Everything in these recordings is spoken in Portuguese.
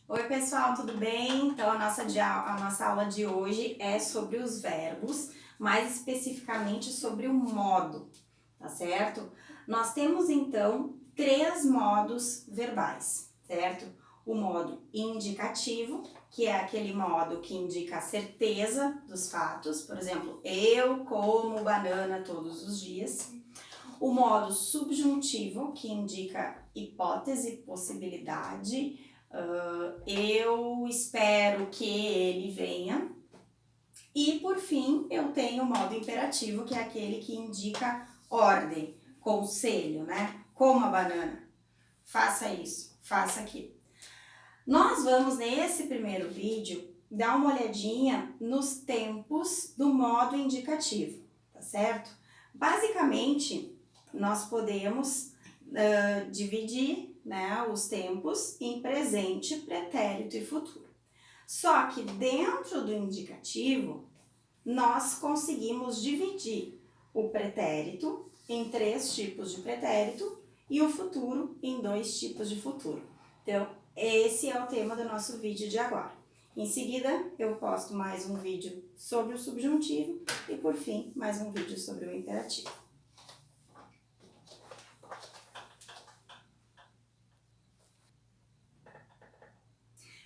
Oi pessoal, tudo bem? Então a nossa aula de hoje é sobre os verbos, mais especificamente sobre o modo, tá certo? Nós temos então três modos verbais, certo? O modo indicativo, que é aquele modo que indica a certeza dos fatos, por exemplo, eu como banana todos os dias. O modo subjuntivo, que indica hipótese, possibilidade, eu espero que ele venha. E por fim, eu tenho o modo imperativo, que é aquele que indica ordem, conselho, né? Coma a banana, faça isso, faça aquilo. Nós vamos nesse primeiro vídeo dar uma olhadinha nos tempos do modo indicativo, tá certo? Basicamente, nós podemos dividir, né, os tempos em presente, pretérito e futuro. Só que dentro do indicativo, nós conseguimos dividir o pretérito em 3 tipos de pretérito e o futuro em 2 tipos de futuro. Então, esse é o tema do nosso vídeo de agora. Em seguida, eu posto mais um vídeo sobre o subjuntivo e, por fim, mais um vídeo sobre o imperativo.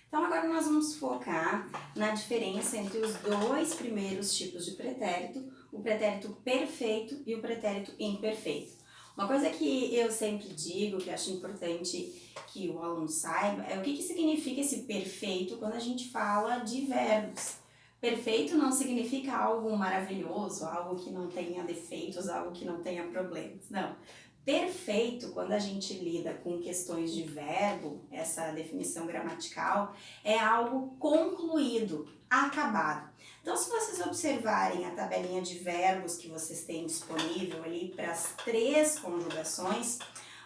Então, agora nós vamos focar na diferença entre os 2 primeiros tipos de pretérito, o pretérito perfeito e o pretérito imperfeito. Uma coisa que eu sempre digo, que eu acho importante que o aluno saiba, é o que significa esse perfeito quando a gente fala de verbos. Perfeito não significa algo maravilhoso, algo que não tenha defeitos, algo que não tenha problemas, não. Perfeito, quando a gente lida com questões de verbo, essa definição gramatical, é algo concluído, acabado. Então, se vocês observarem a tabelinha de verbos que vocês têm disponível ali para as 3 conjugações,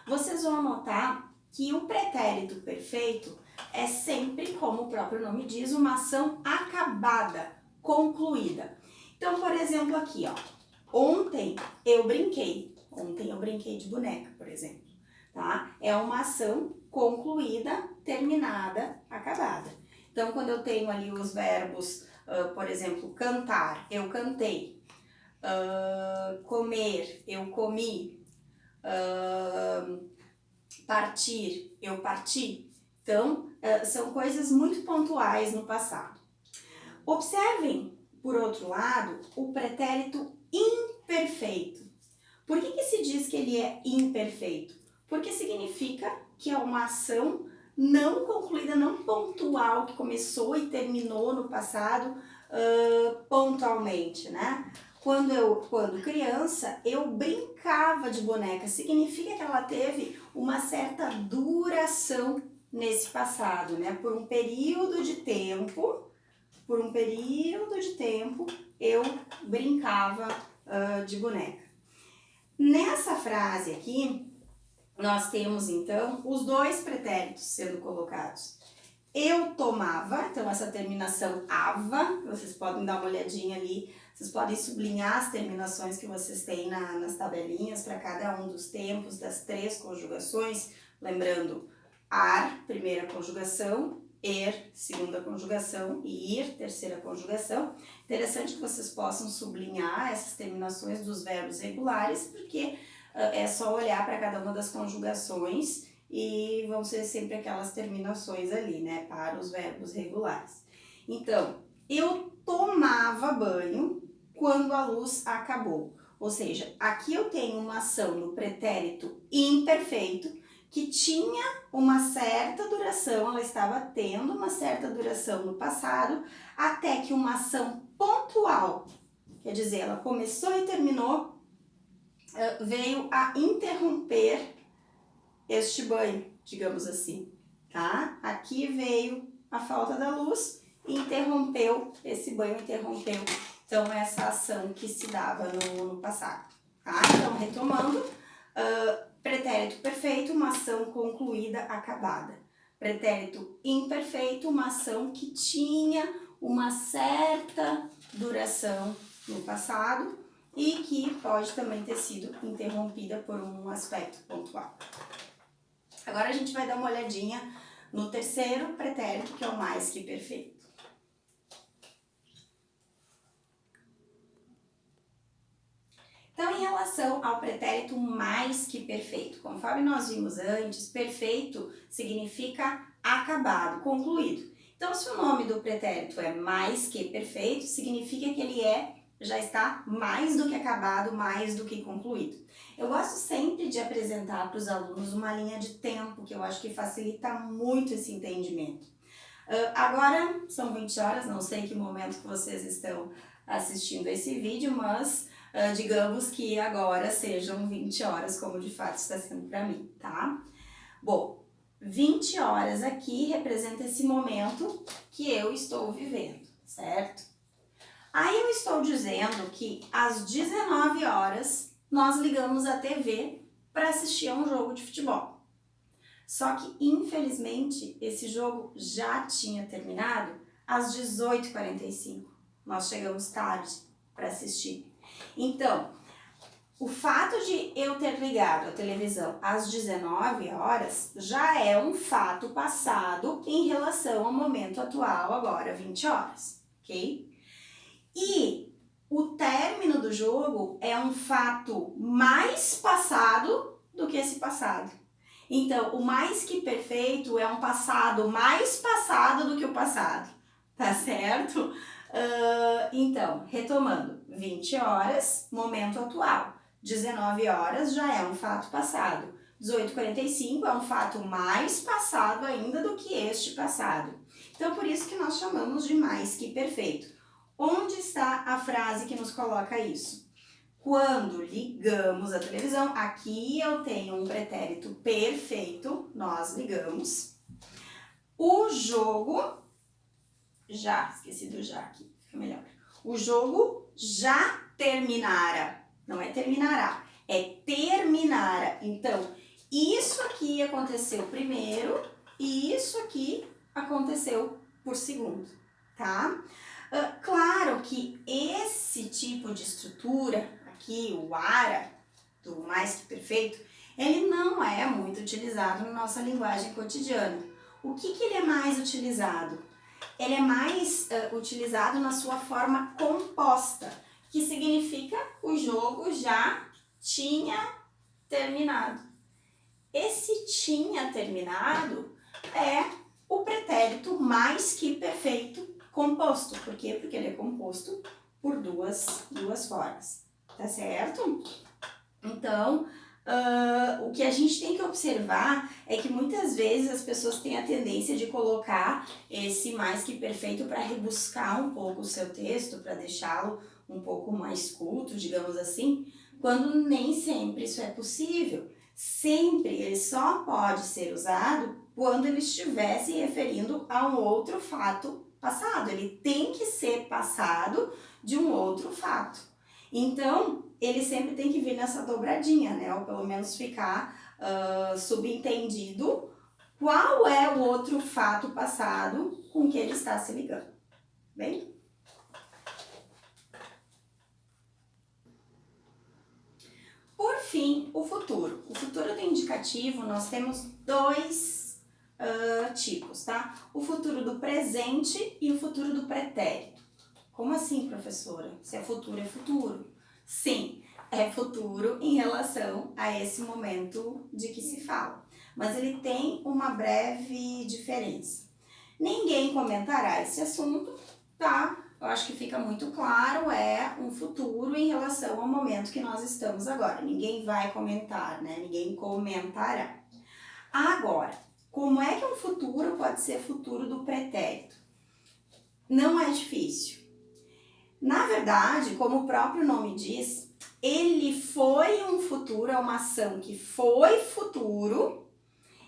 vocês vão notar que o pretérito perfeito é sempre, como o próprio nome diz, uma ação acabada, concluída. Então, por exemplo, aqui, ó, ontem eu brinquei. Ontem eu brinquei de boneca, por exemplo, tá? É uma ação concluída, terminada, acabada. Então, quando eu tenho ali os verbos, por exemplo, cantar, eu cantei, comer, eu comi, partir, eu parti. Então, são coisas muito pontuais no passado. Observem, por outro lado, o pretérito imperfeito. Por que se diz que ele é imperfeito? Porque significa que é uma ação não concluída, não pontual, que começou e terminou no passado pontualmente, né? Quando criança, eu brincava de boneca, significa que ela teve uma certa duração nesse passado, né? Por um período de tempo, eu brincava de boneca. Nessa frase aqui, nós temos então os 2 pretéritos sendo colocados. Eu tomava, então essa terminação ava, vocês podem dar uma olhadinha ali, vocês podem sublinhar as terminações que vocês têm nas tabelinhas para cada um dos tempos das 3 conjugações, lembrando ar, primeira conjugação, segunda conjugação e ir, terceira conjugação. Interessante que vocês possam sublinhar essas terminações dos verbos regulares, porque é só olhar para cada uma das conjugações e vão ser sempre aquelas terminações ali, né, para os verbos regulares. Então, eu tomava banho quando a luz acabou. Ou seja, aqui eu tenho uma ação no pretérito imperfeito que tinha uma certa duração, ela estava tendo uma certa duração no passado, até que uma ação pontual, quer dizer, ela começou e terminou, veio a interromper este banho, digamos assim, tá? Aqui veio a falta da luz e interrompeu, esse banho interrompeu, então, essa ação que se dava no passado, tá? Então, retomando, pretérito perfeito, uma ação concluída, acabada. Pretérito imperfeito, uma ação que tinha uma certa duração no passado e que pode também ter sido interrompida por um aspecto pontual. Agora a gente vai dar uma olhadinha no terceiro pretérito, que é o mais que perfeito. Então, em relação ao pretérito mais que perfeito, conforme nós vimos antes, perfeito significa acabado, concluído. Então, se o nome do pretérito é mais que perfeito, significa que ele já está mais do que acabado, mais do que concluído. Eu gosto sempre de apresentar para os alunos uma linha de tempo, que eu acho que facilita muito esse entendimento. Agora são 20 horas, não sei em que momento que vocês estão assistindo esse vídeo, mas digamos que agora sejam 20 horas, como de fato está sendo para mim, tá? Bom, 20 horas aqui representa esse momento que eu estou vivendo, certo? Aí eu estou dizendo que às 19 horas nós ligamos a TV para assistir a um jogo de futebol. Só que, infelizmente, esse jogo já tinha terminado às 18h45. Nós chegamos tarde para assistir. Então, o fato de eu ter ligado a televisão às 19 horas já é um fato passado em relação ao momento atual, agora 20 horas, ok? E o término do jogo é um fato mais passado do que esse passado. Então, o mais que perfeito é um passado mais passado do que o passado, tá certo? Então, retomando, 20 horas, momento atual. 19 horas já é um fato passado. 18h45 é um fato mais passado ainda do que este passado. Então, por isso que nós chamamos de mais que perfeito. Onde está a frase que nos coloca isso? Quando ligamos a televisão, aqui eu tenho um pretérito perfeito, nós ligamos. O jogo, esqueci do já aqui, fica melhor. O jogo já terminara, não é terminará, é terminara. Então, isso aqui aconteceu primeiro e isso aqui aconteceu por segundo, tá? Claro que esse tipo de estrutura, aqui o ARA, do mais que perfeito, ele não é muito utilizado na nossa linguagem cotidiana. O que ele é mais utilizado? Ele é mais utilizado na sua forma composta, que significa o jogo já tinha terminado. Esse tinha terminado é o pretérito mais que perfeito composto. Por quê? Porque ele é composto por duas formas, tá certo? Então, o que a gente tem que observar é que muitas vezes as pessoas têm a tendência de colocar esse mais que perfeito para rebuscar um pouco o seu texto, para deixá-lo um pouco mais culto, digamos assim, quando nem sempre isso é possível. Sempre ele só pode ser usado quando ele estiver se referindo a um outro fato passado. Ele tem que ser passado de um outro fato. Então, ele sempre tem que vir nessa dobradinha, né? Ou pelo menos ficar subentendido qual é o outro fato passado com que ele está se ligando. Bem? Por fim, o futuro. O futuro do indicativo, nós temos dois tipos, tá? O futuro do presente e o futuro do pretérito. Como assim, professora? Se é futuro. Sim, é futuro em relação a esse momento de que se fala. Mas ele tem uma breve diferença. Ninguém comentará esse assunto, tá? Eu acho que fica muito claro, é um futuro em relação ao momento que nós estamos agora. Ninguém vai comentar, né? Ninguém comentará. Agora, como é que um futuro pode ser futuro do pretérito? Não é difícil. Na verdade, como o próprio nome diz, ele foi um futuro, é uma ação que foi futuro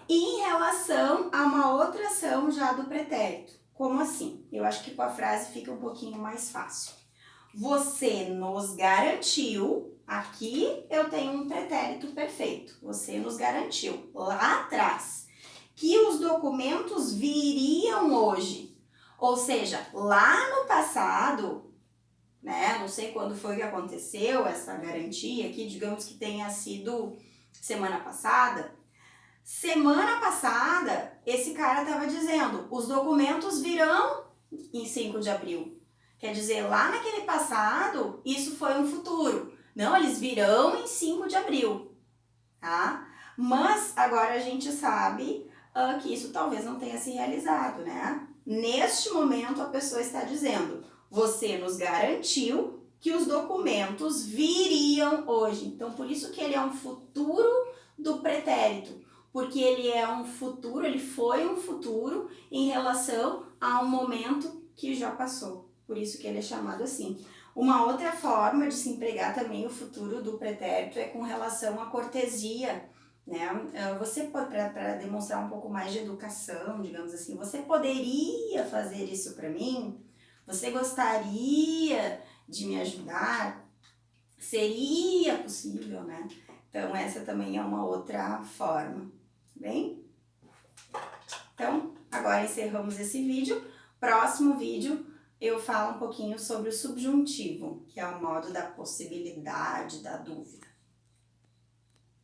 em relação a uma outra ação já do pretérito. Como assim? Eu acho que com a frase fica um pouquinho mais fácil. Você nos garantiu, aqui eu tenho um pretérito perfeito, você nos garantiu lá atrás que os documentos viriam hoje. Ou seja, lá no passado, né? Não sei quando foi que aconteceu essa garantia aqui, digamos que tenha sido semana passada. Semana passada, esse cara estava dizendo, os documentos virão em 5 de abril. Quer dizer, lá naquele passado, isso foi um futuro. Não, eles virão em 5 de abril, tá? Mas agora a gente sabe que isso talvez não tenha se realizado, né? Neste momento, a pessoa está dizendo, você nos garantiu que os documentos viriam hoje. Então, por isso que ele é um futuro do pretérito, porque ele é um futuro, ele foi um futuro em relação a um momento que já passou. Por isso que ele é chamado assim. Uma outra forma de se empregar também o futuro do pretérito é com relação à cortesia, né? Você pode, para demonstrar um pouco mais de educação, digamos assim, você poderia fazer isso para mim? Você gostaria de me ajudar? Seria possível, né? Então, essa também é uma outra forma, bem? Então, agora encerramos esse vídeo. Próximo vídeo, eu falo um pouquinho sobre o subjuntivo, que é o modo da possibilidade, da dúvida.